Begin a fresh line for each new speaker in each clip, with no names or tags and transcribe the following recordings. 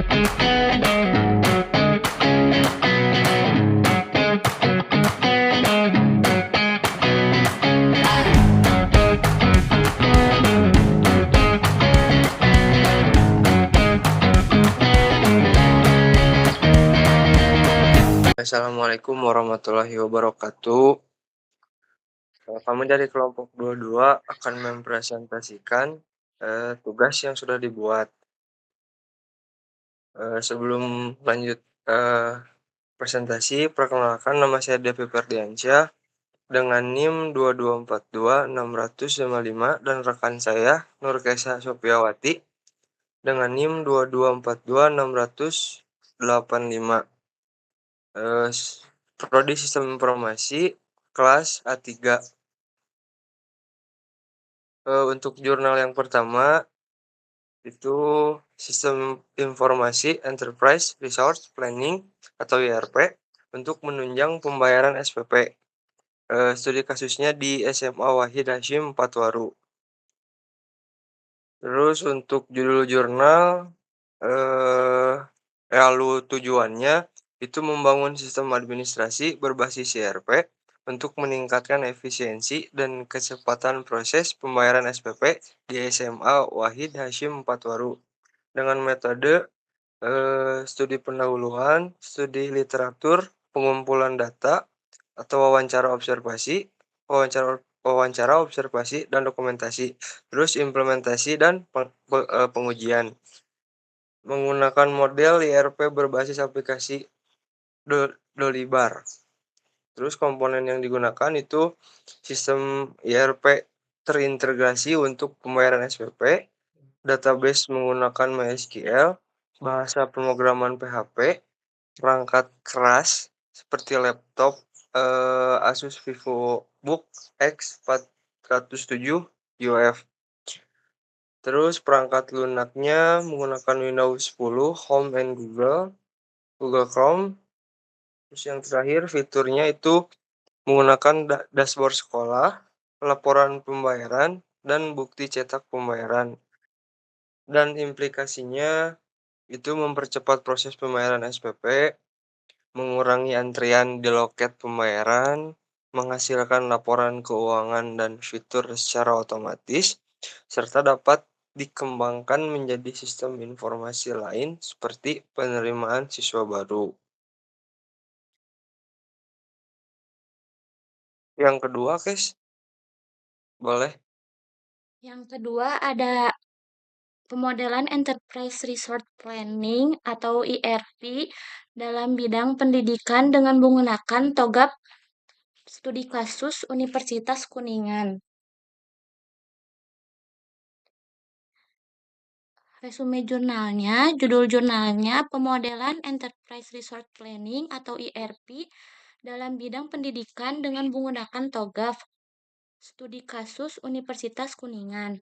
Assalamualaikum warahmatullahi wabarakatuh. Kami dari kelompok 22 akan mempresentasikan tugas yang sudah dibuat. Sebelum lanjut presentasi, perkenalkan nama saya Devi Ferdiansyah dengan NIM 2242655 dan rekan saya Nurkesa Sopiawati dengan NIM 2242685. Prodi Sistem Informasi kelas A3. Untuk jurnal yang pertama itu Sistem Informasi Enterprise Resource Planning atau IRP untuk menunjang pembayaran SPP. Studi kasusnya di SMA Wahid Hasyim Patwaru. Terus untuk judul jurnal, lalu tujuannya itu membangun sistem administrasi berbasis IRP untuk meningkatkan efisiensi dan kecepatan proses pembayaran SPP di SMA Wahid Hasyim Patwaru dengan metode studi pendahuluan, studi literatur, pengumpulan data atau wawancara observasi dan dokumentasi, terus implementasi dan pengujian. Menggunakan model IRP berbasis aplikasi Dolibar. Terus komponen yang digunakan itu sistem IRP terintegrasi untuk pembayaran SPP, database menggunakan MySQL, bahasa pemrograman PHP, perangkat keras seperti laptop Asus VivoBook X407 UEF. Terus perangkat lunaknya menggunakan Windows 10, Home and Google Chrome. Terus yang terakhir fiturnya itu menggunakan dashboard sekolah, laporan pembayaran, dan bukti cetak pembayaran. Dan implikasinya itu mempercepat proses pembayaran SPP, mengurangi antrian di loket pembayaran, menghasilkan laporan keuangan dan fitur secara otomatis, serta dapat dikembangkan menjadi sistem informasi lain seperti penerimaan siswa baru. Yang kedua, Kes, boleh?
Yang kedua ada pemodelan Enterprise Resource Planning atau ERP dalam bidang pendidikan dengan menggunakan TOGAP studi kasus Universitas Kuningan. Resume jurnalnya, judul jurnalnya pemodelan Enterprise Resource Planning atau ERP dalam bidang pendidikan dengan menggunakan TOGAF studi kasus Universitas Kuningan.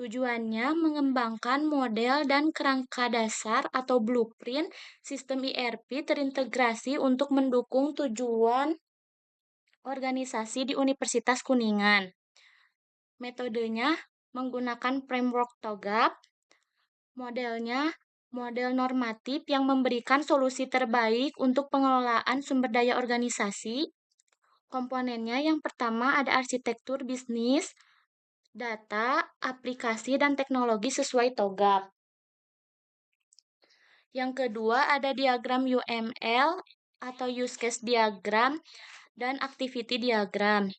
Tujuannya mengembangkan model dan kerangka dasar atau blueprint sistem ERP terintegrasi untuk mendukung tujuan organisasi di Universitas Kuningan. Metodenya menggunakan framework TOGAF. Modelnya model normatif yang memberikan solusi terbaik untuk pengelolaan sumber daya organisasi. Komponennya yang pertama ada arsitektur bisnis, data, aplikasi, dan teknologi sesuai TOGAF. Yang kedua ada diagram UML atau use case diagram dan activity diagram.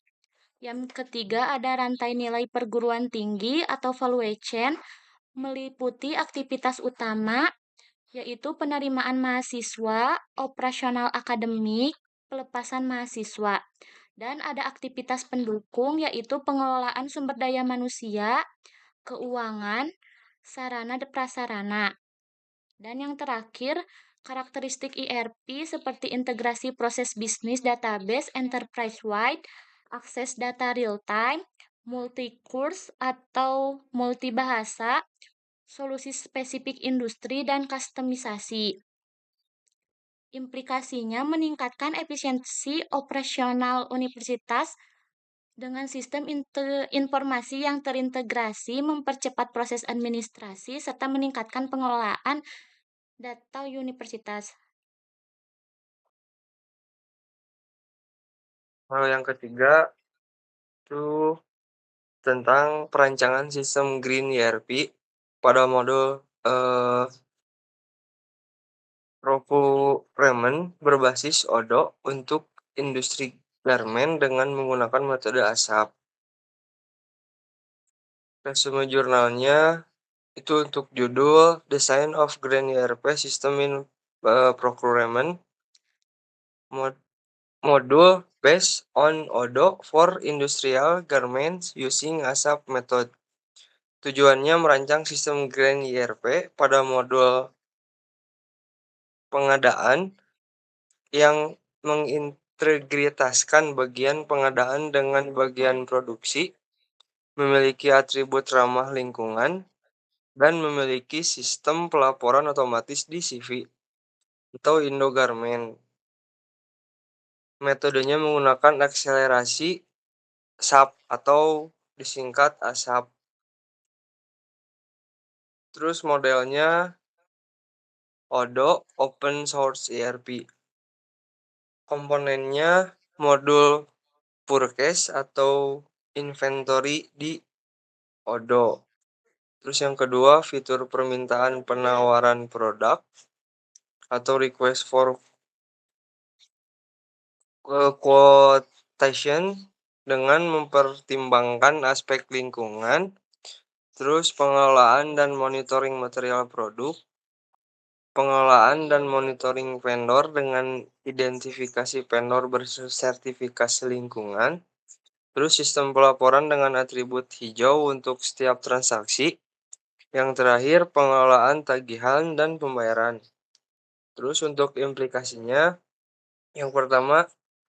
Yang ketiga ada rantai nilai perguruan tinggi atau valuation meliputi aktivitas utama yaitu penerimaan mahasiswa, operasional akademik, pelepasan mahasiswa. Dan ada aktivitas pendukung yaitu pengelolaan sumber daya manusia, keuangan, sarana dan prasarana. Dan yang terakhir, karakteristik ERP seperti integrasi proses bisnis database enterprise-wide, akses data real-time, multi-course atau multibahasa, solusi spesifik industri, dan kustomisasi. Implikasinya meningkatkan efisiensi operasional universitas dengan sistem informasi yang terintegrasi, mempercepat proses administrasi, serta meningkatkan pengelolaan data universitas.
Kalau yang ketiga itu tentang perancangan sistem Green ERP pada modul, procurement berbasis ODO untuk industri garmen dengan menggunakan metode ASAP. Resume jurnalnya itu untuk judul Design of Green ERP System in Procurement Module based on ODO for industrial garments using ASAP method. Tujuannya merancang sistem Grand ERP pada modul pengadaan yang mengintegritaskan bagian pengadaan dengan bagian produksi, memiliki atribut ramah lingkungan, dan memiliki sistem pelaporan otomatis di CV atau Indogarment. Metodenya menggunakan akselerasi SAP atau disingkat ASAP. Terus modelnya ODO Open Source ERP. Komponennya modul purchase atau inventory di ODO. Terus yang kedua fitur permintaan penawaran produk atau request for quotation dengan mempertimbangkan aspek lingkungan, terus pengelolaan dan monitoring material produk, pengelolaan dan monitoring vendor dengan identifikasi vendor bersertifikasi lingkungan, terus sistem pelaporan dengan atribut hijau untuk setiap transaksi, yang terakhir pengelolaan tagihan dan pembayaran. Terus untuk implikasinya, yang pertama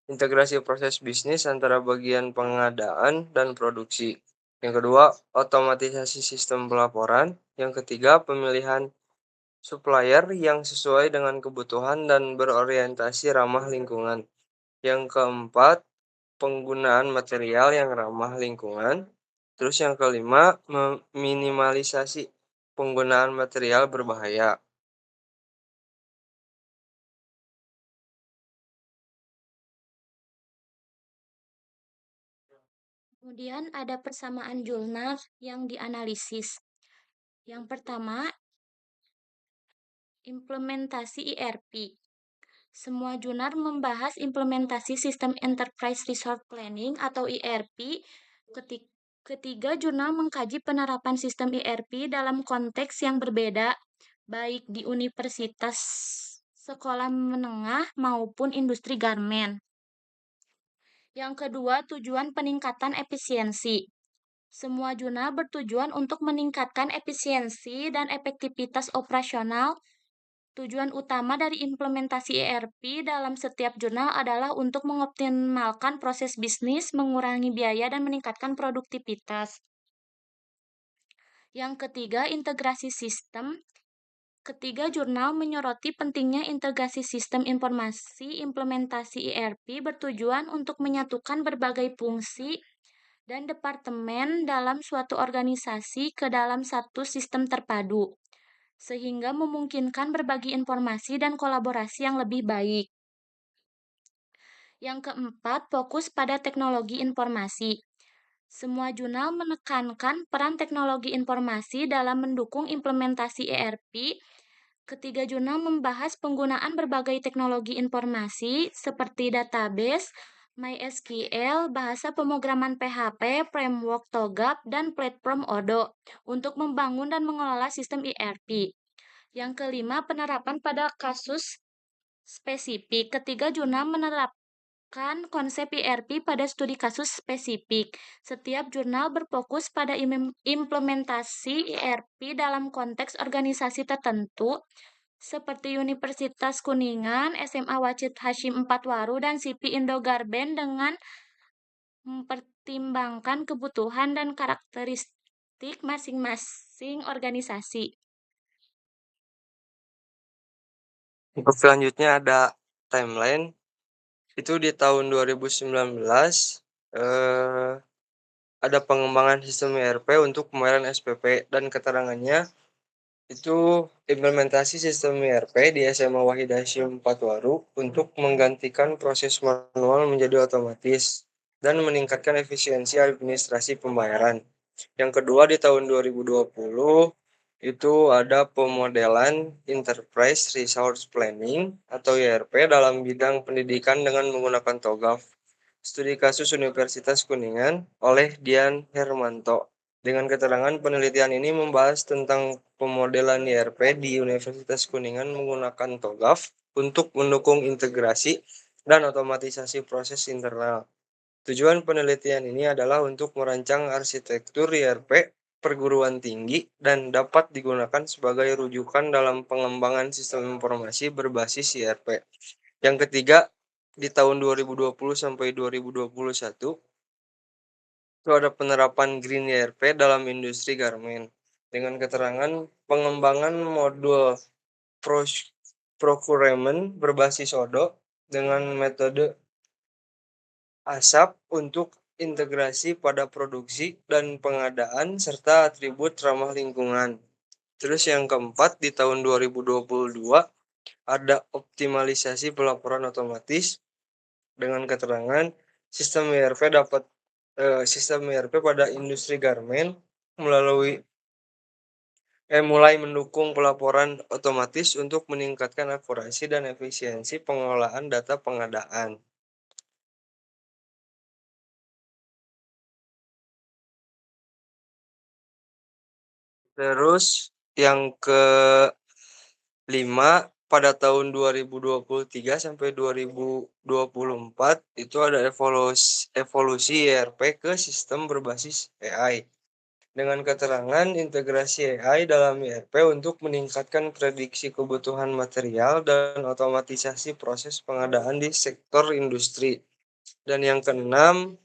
integrasi proses bisnis antara bagian pengadaan dan produksi. Yang kedua, otomatisasi sistem pelaporan. Yang ketiga, pemilihan supplier yang sesuai dengan kebutuhan dan berorientasi ramah lingkungan. Yang keempat, penggunaan material yang ramah lingkungan. Terus yang kelima, meminimalisasi penggunaan material berbahaya.
Kemudian ada persamaan jurnal yang dianalisis. Yang pertama, implementasi ERP. Semua jurnal membahas implementasi sistem Enterprise Resource Planning atau ERP. Ketiga jurnal mengkaji penerapan sistem ERP dalam konteks yang berbeda, baik di universitas, sekolah menengah, maupun industri garmen. Yang kedua, tujuan peningkatan efisiensi. Semua jurnal bertujuan untuk meningkatkan efisiensi dan efektivitas operasional. Tujuan utama dari implementasi ERP dalam setiap jurnal adalah untuk mengoptimalkan proses bisnis, mengurangi biaya, dan meningkatkan produktivitas. Yang ketiga, integrasi sistem. Ketiga jurnal menyoroti pentingnya integrasi sistem informasi implementasi ERP bertujuan untuk menyatukan berbagai fungsi dan departemen dalam suatu organisasi ke dalam satu sistem terpadu, sehingga memungkinkan berbagi informasi dan kolaborasi yang lebih baik. Yang keempat, fokus pada teknologi informasi. Semua jurnal menekankan peran teknologi informasi dalam mendukung implementasi ERP. Ketiga jurnal membahas penggunaan berbagai teknologi informasi seperti database, MySQL, bahasa pemrograman PHP, framework TOGAF, dan platform ODO untuk membangun dan mengelola sistem ERP. Yang kelima, penerapan pada kasus spesifik. Ketiga jurnal menerapkan konsep ERP pada studi kasus spesifik. Setiap jurnal berfokus pada implementasi ERP dalam konteks organisasi tertentu, seperti Universitas Kuningan, SMA Wajid Hasyim 4 Waru, dan SIPI Indogarben dengan mempertimbangkan kebutuhan dan karakteristik masing-masing organisasi.
Untuk selanjutnya ada timeline. Itu di tahun 2019 ada pengembangan sistem ERP untuk pembayaran SPP dan keterangannya Itu implementasi sistem ERP di SMA Wahid Hasyim Patwaru untuk menggantikan proses manual menjadi otomatis dan meningkatkan efisiensi administrasi pembayaran. Yang kedua di tahun 2020 itu ada pemodelan Enterprise Resource Planning atau ERP dalam bidang pendidikan dengan menggunakan TOGAF. Studi kasus Universitas Kuningan oleh Dian Hermanto. Dengan keterangan penelitian ini membahas tentang pemodelan ERP di Universitas Kuningan menggunakan TOGAF untuk mendukung integrasi dan otomatisasi proses internal. Tujuan penelitian ini adalah untuk merancang arsitektur ERP perguruan tinggi dan dapat digunakan sebagai rujukan dalam pengembangan sistem informasi berbasis ERP. Yang ketiga, di tahun 2020 sampai 2021, itu ada penerapan Green ERP dalam industri garmen dengan keterangan pengembangan modul procurement berbasis ODO dengan metode ASAP untuk integrasi pada produksi dan pengadaan serta atribut ramah lingkungan. Terus yang keempat di tahun 2022 ada optimalisasi pelaporan otomatis dengan keterangan sistem ERP pada industri garmen melalui mulai mendukung pelaporan otomatis untuk meningkatkan akurasi dan efisiensi pengelolaan data pengadaan. Terus yang kelima, pada tahun 2023 sampai 2024 itu ada evolusi ERP ke sistem berbasis AI. Dengan keterangan integrasi AI dalam ERP untuk meningkatkan prediksi kebutuhan material dan otomatisasi proses pengadaan di sektor industri. Dan yang keenam,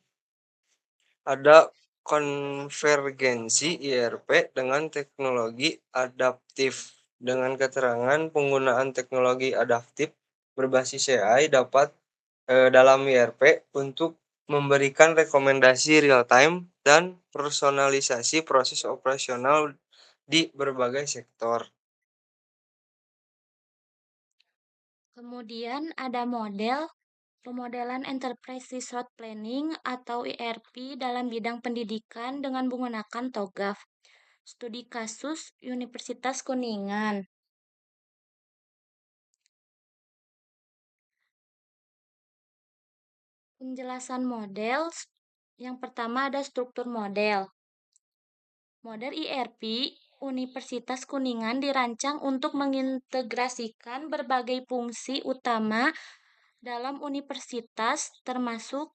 ada konvergensi ERP dengan teknologi adaptif. Dengan keterangan penggunaan teknologi adaptif berbasis AI dapat dalam ERP untuk memberikan rekomendasi real time dan personalisasi proses operasional di berbagai sektor.
Kemudian ada pemodelan Enterprise Resource Planning atau ERP dalam bidang pendidikan dengan menggunakan TOGAF. Studi kasus Universitas Kuningan. Penjelasan model, yang pertama ada struktur model. Model ERP Universitas Kuningan dirancang untuk mengintegrasikan berbagai fungsi utama dalam universitas termasuk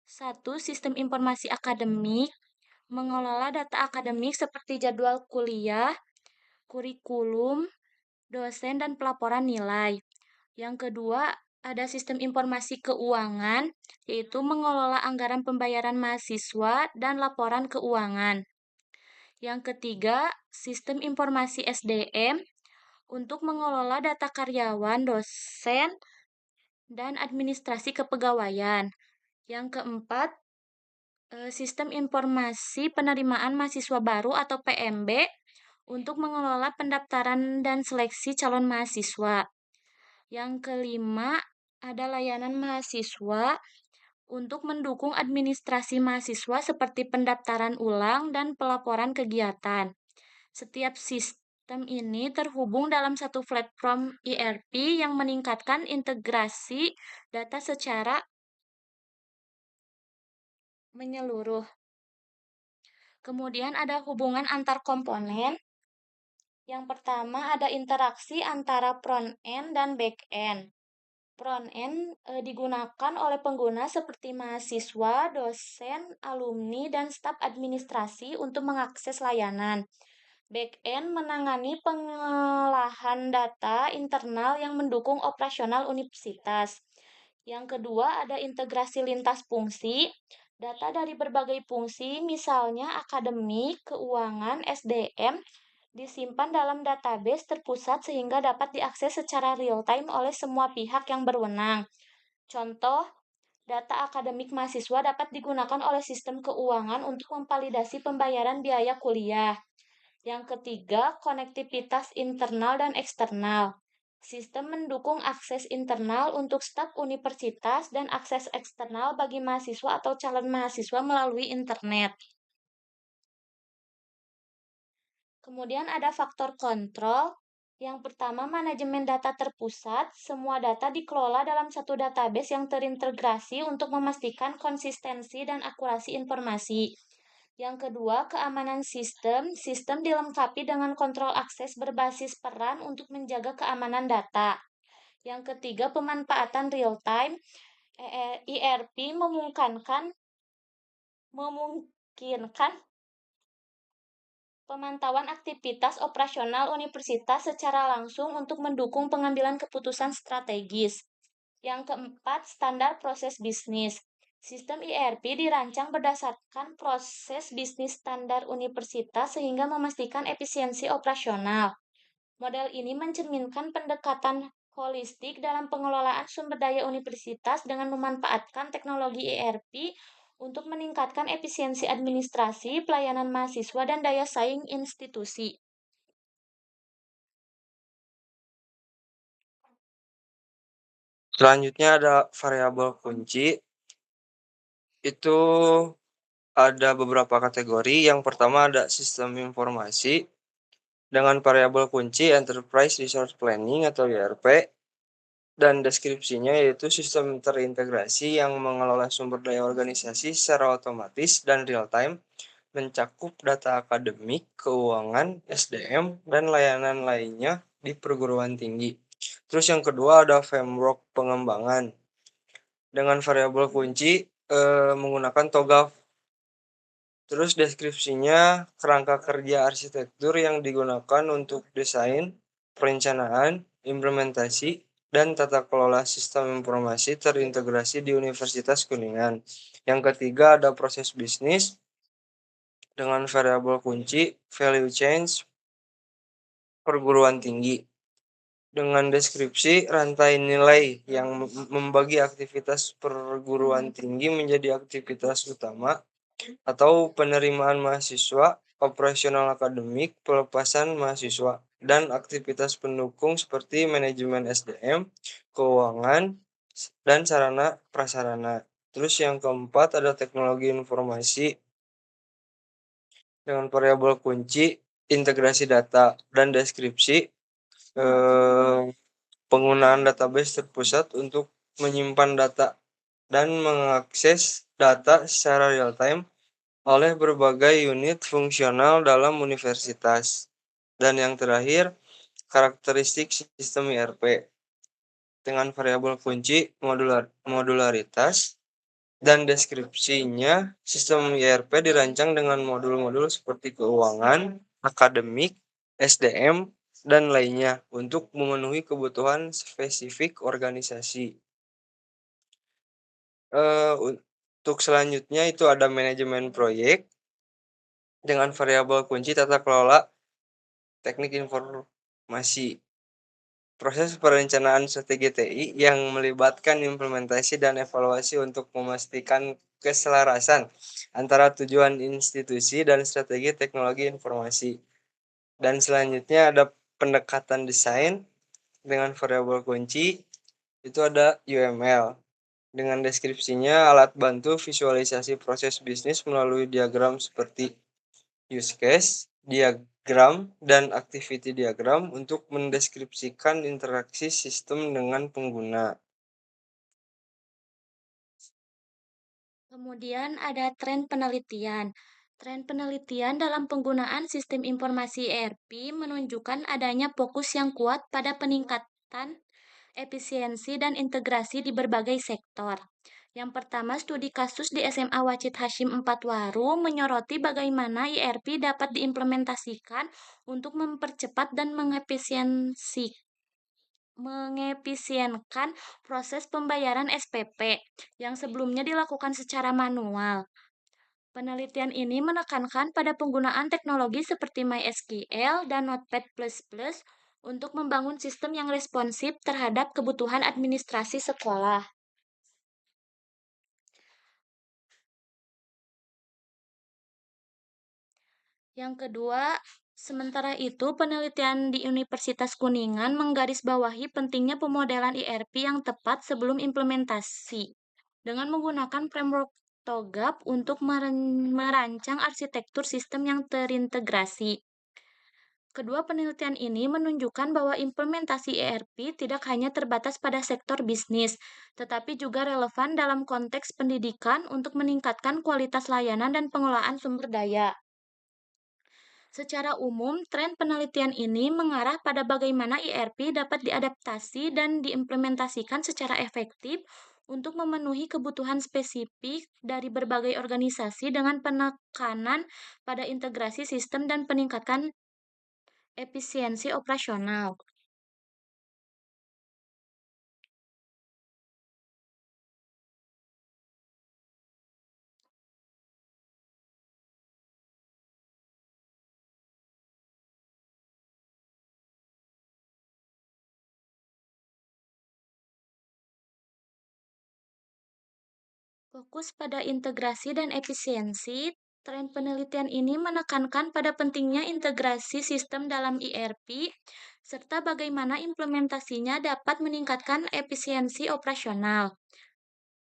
satu, sistem informasi akademik, mengelola data akademik seperti jadwal kuliah, kurikulum, dosen, dan pelaporan nilai. Yang kedua, ada sistem informasi keuangan, yaitu mengelola anggaran pembayaran mahasiswa dan laporan keuangan. Yang ketiga, sistem informasi SDM untuk mengelola data karyawan, dosen, dan administrasi kepegawaian. Yang keempat, sistem informasi penerimaan mahasiswa baru atau PMB untuk mengelola pendaftaran dan seleksi calon mahasiswa. Yang kelima, ada layanan mahasiswa untuk mendukung administrasi mahasiswa seperti pendaftaran ulang dan pelaporan kegiatan. Setiap sistem ini terhubung dalam satu platform ERP yang meningkatkan integrasi data secara menyeluruh. Kemudian ada hubungan antar komponen. Yang pertama ada interaksi antara front-end dan back-end. Front-end digunakan oleh pengguna seperti mahasiswa, dosen, alumni, dan staf administrasi untuk mengakses layanan. Back-end menangani pengolahan data internal yang mendukung operasional universitas. Yang kedua ada integrasi lintas fungsi. Data dari berbagai fungsi, misalnya akademik, keuangan, SDM, disimpan dalam database terpusat sehingga dapat diakses secara real-time oleh semua pihak yang berwenang. Contoh, data akademik mahasiswa dapat digunakan oleh sistem keuangan untuk memvalidasi pembayaran biaya kuliah. Yang ketiga, konektivitas internal dan eksternal. Sistem mendukung akses internal untuk staf universitas dan akses eksternal bagi mahasiswa atau calon mahasiswa melalui internet. Kemudian ada faktor kontrol. Yang pertama, manajemen data terpusat. Semua data dikelola dalam satu database yang terintegrasi untuk memastikan konsistensi dan akurasi informasi. Yang kedua, keamanan sistem. Sistem dilengkapi dengan kontrol akses berbasis peran untuk menjaga keamanan data. Yang ketiga, pemanfaatan real time. ERP memungkinkan pemantauan aktivitas operasional universitas secara langsung untuk mendukung pengambilan keputusan strategis. Yang keempat, standar proses bisnis. Sistem ERP dirancang berdasarkan proses bisnis standar universitas sehingga memastikan efisiensi operasional. Model ini mencerminkan pendekatan holistik dalam pengelolaan sumber daya universitas dengan memanfaatkan teknologi ERP untuk meningkatkan efisiensi administrasi, pelayanan mahasiswa, dan daya saing institusi.
Selanjutnya ada variabel kunci. Itu ada beberapa kategori. Yang pertama ada sistem informasi dengan variabel kunci Enterprise Resource Planning atau ERP, dan deskripsinya yaitu sistem terintegrasi yang mengelola sumber daya organisasi secara otomatis dan real time, mencakup data akademik, keuangan, SDM, dan layanan lainnya di perguruan tinggi. Terus yang kedua ada framework pengembangan dengan variabel kunci menggunakan TOGAF. Terus deskripsinya kerangka kerja arsitektur yang digunakan untuk desain, perencanaan, implementasi, dan tata kelola sistem informasi terintegrasi di Universitas Kuningan. Yang ketiga ada proses bisnis dengan variabel kunci value change perguruan tinggi dengan deskripsi rantai nilai yang membagi aktivitas perguruan tinggi menjadi aktivitas utama atau penerimaan mahasiswa, operasional akademik, pelepasan mahasiswa, dan aktivitas pendukung seperti manajemen SDM, keuangan, dan sarana prasarana. Terus yang keempat ada teknologi informasi dengan variabel kunci integrasi data dan deskripsi penggunaan database terpusat untuk menyimpan data dan mengakses data secara real time oleh berbagai unit fungsional dalam universitas. Dan yang terakhir, karakteristik sistem ERP dengan variabel kunci modularitas dan deskripsinya. Sistem ERP dirancang dengan modul-modul seperti keuangan, akademik, SDM, dan lainnya untuk memenuhi kebutuhan spesifik organisasi. Untuk selanjutnya itu ada manajemen proyek dengan variabel kunci tata kelola teknik informasi. Proses perencanaan strategi TI yang melibatkan implementasi dan evaluasi untuk memastikan keselarasan antara tujuan institusi dan strategi teknologi informasi. Dan selanjutnya ada pendekatan desain dengan variabel kunci, itu ada UML. Dengan deskripsinya alat bantu visualisasi proses bisnis melalui diagram seperti use case, diagram, dan activity diagram untuk mendeskripsikan interaksi sistem dengan pengguna.
Kemudian ada tren penelitian. Tren penelitian dalam penggunaan sistem informasi ERP menunjukkan adanya fokus yang kuat pada peningkatan efisiensi dan integrasi di berbagai sektor. Yang pertama, studi kasus di SMA Wacit Hashim 4 Waru menyoroti bagaimana ERP dapat diimplementasikan untuk mempercepat dan mengefisienkan proses pembayaran SPP yang sebelumnya dilakukan secara manual. Penelitian ini menekankan pada penggunaan teknologi seperti MySQL dan Notepad++ untuk membangun sistem yang responsif terhadap kebutuhan administrasi sekolah. Yang kedua, Sementara itu, penelitian di Universitas Kuningan menggarisbawahi pentingnya pemodelan IRP yang tepat sebelum implementasi, dengan menggunakan framework TOGAP untuk merancang arsitektur sistem yang terintegrasi. Kedua penelitian ini menunjukkan bahwa implementasi ERP tidak hanya terbatas pada sektor bisnis, tetapi juga relevan dalam konteks pendidikan untuk meningkatkan kualitas layanan dan pengelolaan sumber daya. Secara umum, tren penelitian ini mengarah pada bagaimana ERP dapat diadaptasi dan diimplementasikan secara efektif untuk memenuhi kebutuhan spesifik dari berbagai organisasi dengan penekanan pada integrasi sistem dan peningkatan efisiensi operasional. Fokus pada integrasi dan efisiensi, tren penelitian ini menekankan pada pentingnya integrasi sistem dalam ERP, serta bagaimana implementasinya dapat meningkatkan efisiensi operasional.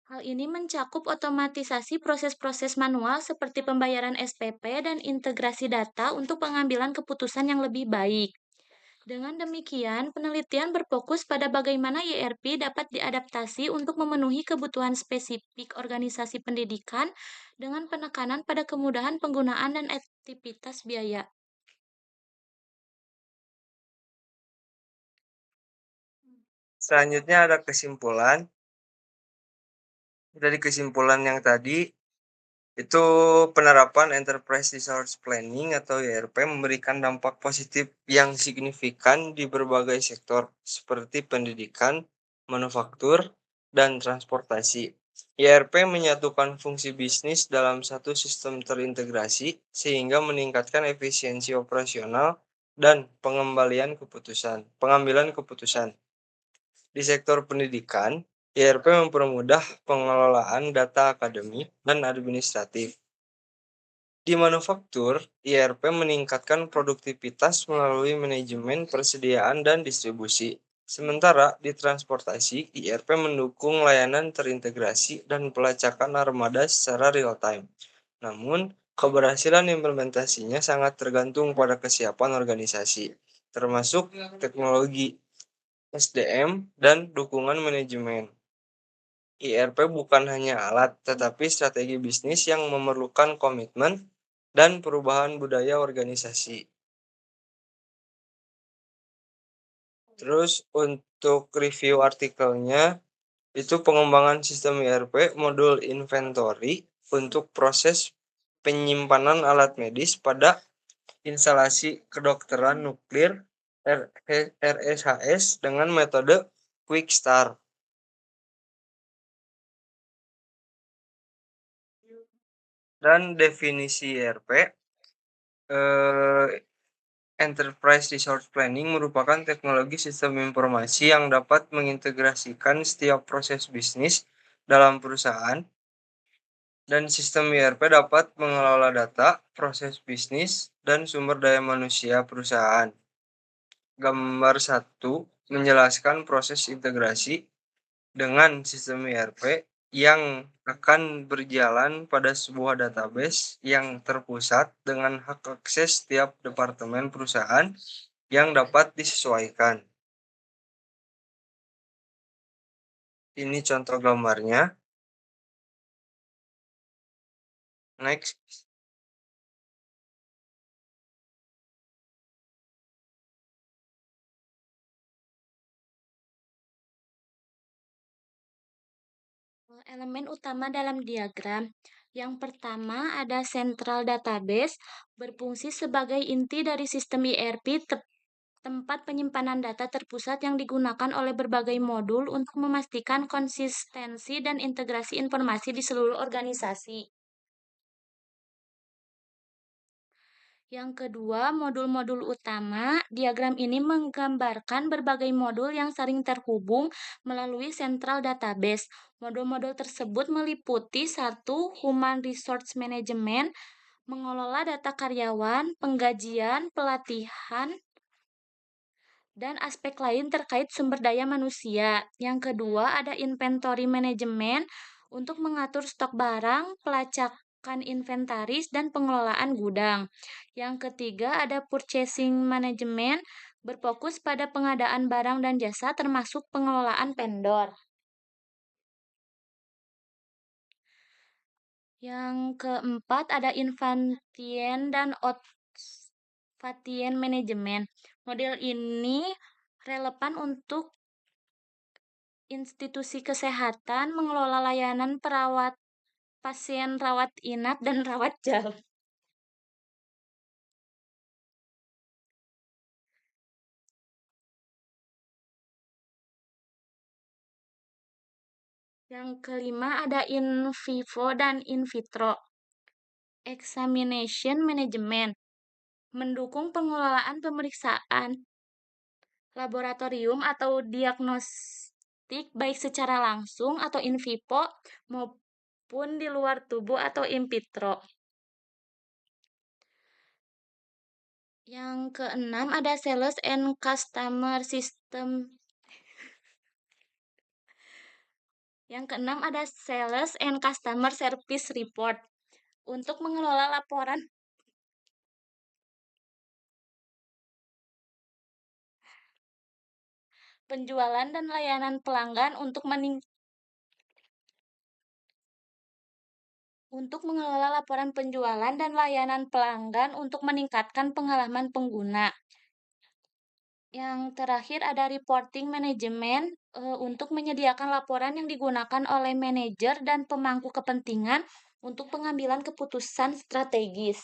Hal ini mencakup otomatisasi proses-proses manual seperti pembayaran SPP dan integrasi data untuk pengambilan keputusan yang lebih baik. Dengan demikian, penelitian berfokus pada bagaimana YRP dapat diadaptasi untuk memenuhi kebutuhan spesifik organisasi pendidikan dengan penekanan pada kemudahan penggunaan dan aktivitas biaya.
Selanjutnya ada kesimpulan. Dari kesimpulan yang tadi, itu penerapan Enterprise Resource Planning atau ERP memberikan dampak positif yang signifikan di berbagai sektor seperti pendidikan, manufaktur, dan transportasi. ERP menyatukan fungsi bisnis dalam satu sistem terintegrasi sehingga meningkatkan efisiensi operasional dan pengambilan keputusan. Di sektor pendidikan, ERP mempermudah pengelolaan data akademik dan administratif. Di manufaktur, ERP meningkatkan produktivitas melalui manajemen persediaan dan distribusi. Sementara di transportasi, ERP mendukung layanan terintegrasi dan pelacakan armada secara real-time. Namun, keberhasilan implementasinya sangat tergantung pada kesiapan organisasi, termasuk teknologi, SDM, dan dukungan manajemen. IRP bukan hanya alat, tetapi strategi bisnis yang memerlukan komitmen dan perubahan budaya organisasi. Terus untuk review artikelnya, itu pengembangan sistem IRP modul inventory untuk proses penyimpanan alat medis pada instalasi kedokteran nuklir RSHS dengan metode Quick Start. Dan definisi IRP, Enterprise Resource Planning merupakan teknologi sistem informasi yang dapat mengintegrasikan setiap proses bisnis dalam perusahaan, dan sistem IRP dapat mengelola data, proses bisnis, dan sumber daya manusia perusahaan. Gambar 1 menjelaskan proses integrasi dengan sistem ERP yang akan berjalan pada sebuah database yang terpusat dengan hak akses setiap departemen perusahaan yang dapat disesuaikan. Ini contoh gambarnya. Next.
Elemen utama dalam diagram. Yang pertama ada central database, berfungsi sebagai inti dari sistem ERP, tempat penyimpanan data terpusat yang digunakan oleh berbagai modul untuk memastikan konsistensi dan integrasi informasi di seluruh organisasi. Yang kedua, modul-modul utama. Diagram ini menggambarkan berbagai modul yang saling terhubung melalui central database. Modul-modul tersebut meliputi 1. Human Resource Management, mengelola data karyawan, penggajian, pelatihan, dan aspek lain terkait sumber daya manusia. Yang kedua, ada inventory management untuk mengatur stok barang, pelacakan inventaris, dan pengelolaan gudang. Yang ketiga, ada purchasing management berfokus pada pengadaan barang dan jasa termasuk pengelolaan vendor. Yang keempat, ada infantien dan outpatient management. Model ini relevan untuk institusi kesehatan mengelola layanan perawat pasien rawat inap dan rawat jalan. Yang kelima ada in vivo dan in vitro. Examination management mendukung pengelolaan pemeriksaan laboratorium atau diagnostik baik secara langsung atau in vivo maupun di luar tubuh atau in vitro. Yang keenam ada sales and customer system. Yang keenam ada sales and customer service report untuk mengelola laporan penjualan dan layanan pelanggan untuk mengelola laporan penjualan dan layanan pelanggan untuk meningkatkan pengalaman pengguna. Yang terakhir ada reporting management untuk menyediakan laporan yang digunakan oleh manajer dan pemangku kepentingan untuk pengambilan keputusan strategis.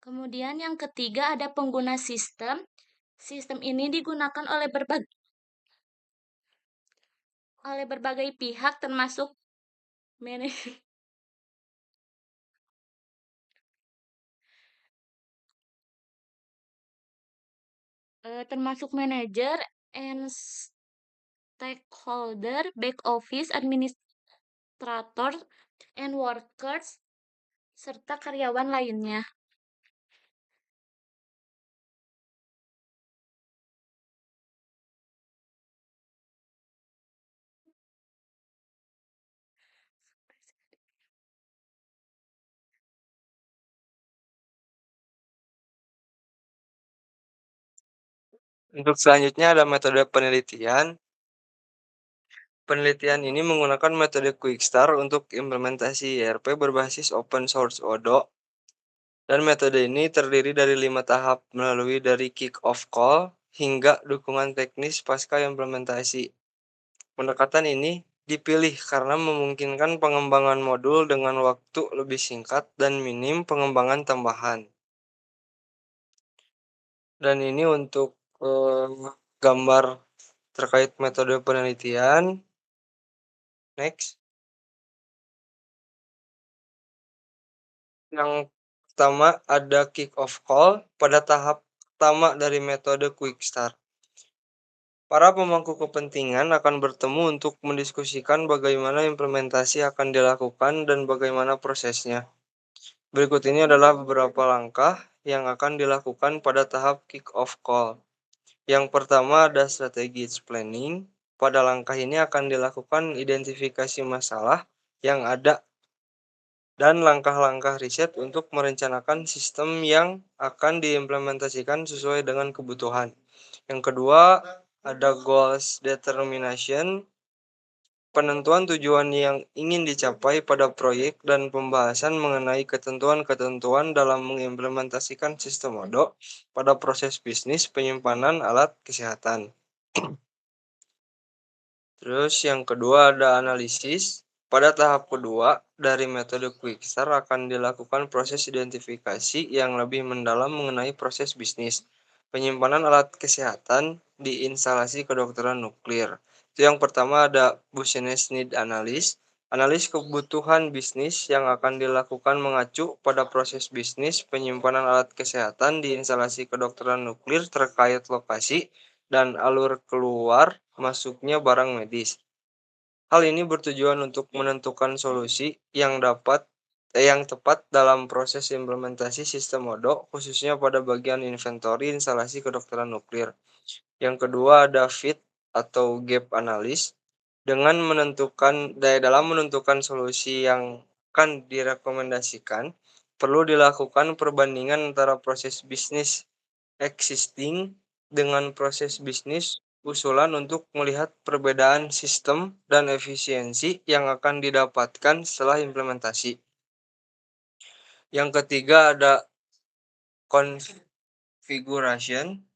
Kemudian yang ketiga ada pengguna sistem. Sistem ini digunakan oleh berbagai pihak termasuk manajer and stakeholder, back office, administrator, and workers, serta karyawan lainnya.
Untuk selanjutnya ada metode penelitian. Penelitian ini menggunakan metode Quickstar untuk implementasi ERP berbasis open source Odoo. Dan metode ini terdiri dari 5 tahap melalui dari kick-off call hingga dukungan teknis pasca implementasi. Pendekatan ini dipilih karena memungkinkan pengembangan modul dengan waktu lebih singkat dan minim pengembangan tambahan. Dan ini untuk gambar terkait metode penelitian. Next. Yang pertama ada kick-off call pada tahap pertama dari metode Quickstar. Para pemangku kepentingan akan bertemu untuk mendiskusikan bagaimana implementasi akan dilakukan dan bagaimana prosesnya. Berikut ini adalah beberapa langkah yang akan dilakukan pada tahap kick-off call. Yang pertama ada strategic planning. Pada langkah ini akan dilakukan identifikasi masalah yang ada dan langkah-langkah riset untuk merencanakan sistem yang akan diimplementasikan sesuai dengan kebutuhan. Yang kedua, ada goals determination, penentuan tujuan yang ingin dicapai pada proyek dan pembahasan mengenai ketentuan-ketentuan dalam mengimplementasikan sistem Odoo pada proses bisnis penyimpanan alat kesehatan. Terus yang kedua ada analisis. Pada tahap kedua dari metode Quickstar akan dilakukan proses identifikasi yang lebih mendalam mengenai proses bisnis penyimpanan alat kesehatan di instalasi kedokteran nuklir. Itu yang pertama ada business need analysis. Analis kebutuhan bisnis yang akan dilakukan mengacu pada proses bisnis penyimpanan alat kesehatan di instalasi kedokteran nuklir terkait lokasi dan alur keluar masuknya barang medis. Hal ini bertujuan untuk menentukan solusi yang tepat dalam proses implementasi sistem ODO, khususnya pada bagian inventory instalasi kedokteran nuklir. Yang kedua ada fit atau gap analysis. Dalam menentukan solusi yang akan direkomendasikan, perlu dilakukan perbandingan antara proses bisnis existing dengan proses bisnis usulan untuk melihat perbedaan sistem dan efisiensi yang akan didapatkan setelah implementasi. Yang ketiga ada configuration.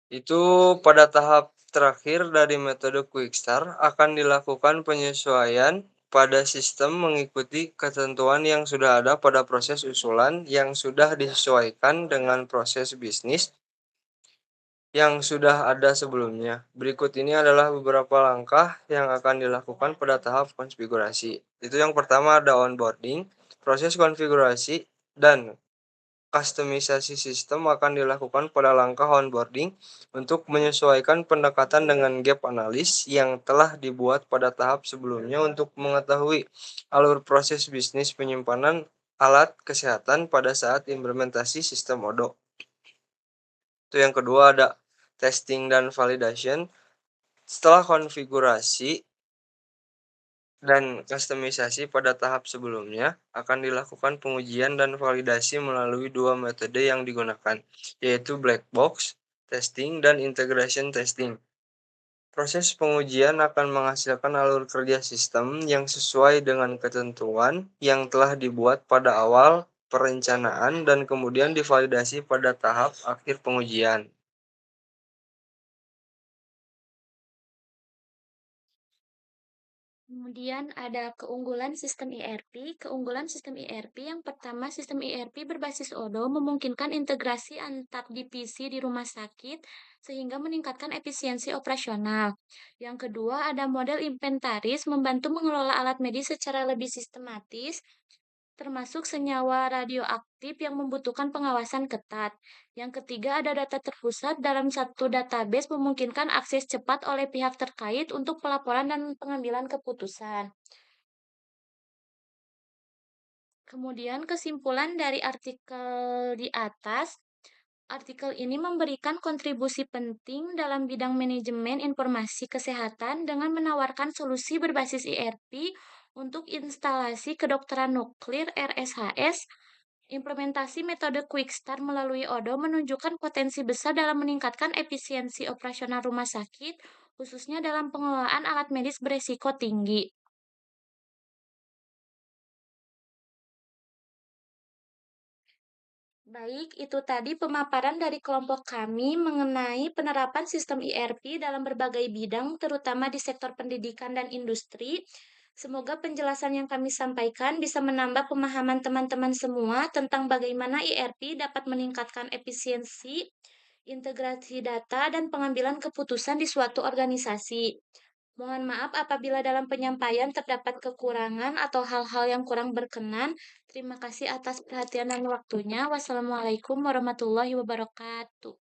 Itu pada tahap terakhir dari metode Quick Start akan dilakukan penyesuaian pada sistem mengikuti ketentuan yang sudah ada pada proses usulan yang sudah disesuaikan dengan proses bisnis yang sudah ada sebelumnya. Berikut ini adalah beberapa langkah yang akan dilakukan pada tahap konfigurasi. Itu yang pertama ada onboarding. Proses konfigurasi dan kustomisasi sistem akan dilakukan pada langkah onboarding untuk menyesuaikan pendekatan dengan gap analysis yang telah dibuat pada tahap sebelumnya untuk mengetahui alur proses bisnis penyimpanan alat kesehatan pada saat implementasi sistem ODO. Itu yang kedua ada testing dan validation. Setelah konfigurasi dan kustomisasi pada tahap sebelumnya, akan dilakukan pengujian dan validasi melalui dua metode yang digunakan, yaitu black box testing dan integration testing. Proses pengujian akan menghasilkan alur kerja sistem yang sesuai dengan ketentuan yang telah dibuat pada awal perencanaan dan kemudian divalidasi pada tahap akhir pengujian.
Kemudian ada keunggulan sistem ERP. Keunggulan sistem ERP yang pertama, sistem ERP berbasis ODO memungkinkan integrasi antar divisi di rumah sakit sehingga meningkatkan efisiensi operasional. Yang kedua, ada model inventaris membantu mengelola alat medis secara lebih sistematis termasuk senyawa radioaktif yang membutuhkan pengawasan ketat. Yang ketiga, ada data terpusat dalam satu database memungkinkan akses cepat oleh pihak terkait untuk pelaporan dan pengambilan keputusan. Kemudian kesimpulan dari artikel di atas, artikel ini memberikan kontribusi penting dalam bidang manajemen informasi kesehatan dengan menawarkan solusi berbasis ERP untuk instalasi kedokteran nuklir RSHS. Implementasi metode Quick Start melalui ODO menunjukkan potensi besar dalam meningkatkan efisiensi operasional rumah sakit, khususnya dalam pengelolaan alat medis beresiko tinggi. Baik, itu tadi pemaparan dari kelompok kami mengenai penerapan sistem ERP dalam berbagai bidang, terutama di sektor pendidikan dan industri. Semoga penjelasan yang kami sampaikan bisa menambah pemahaman teman-teman semua tentang bagaimana ERP dapat meningkatkan efisiensi, integrasi data, dan pengambilan keputusan di suatu organisasi. Mohon maaf apabila dalam penyampaian terdapat kekurangan atau hal-hal yang kurang berkenan. Terima kasih atas perhatian dan waktunya. Wassalamualaikum warahmatullahi wabarakatuh.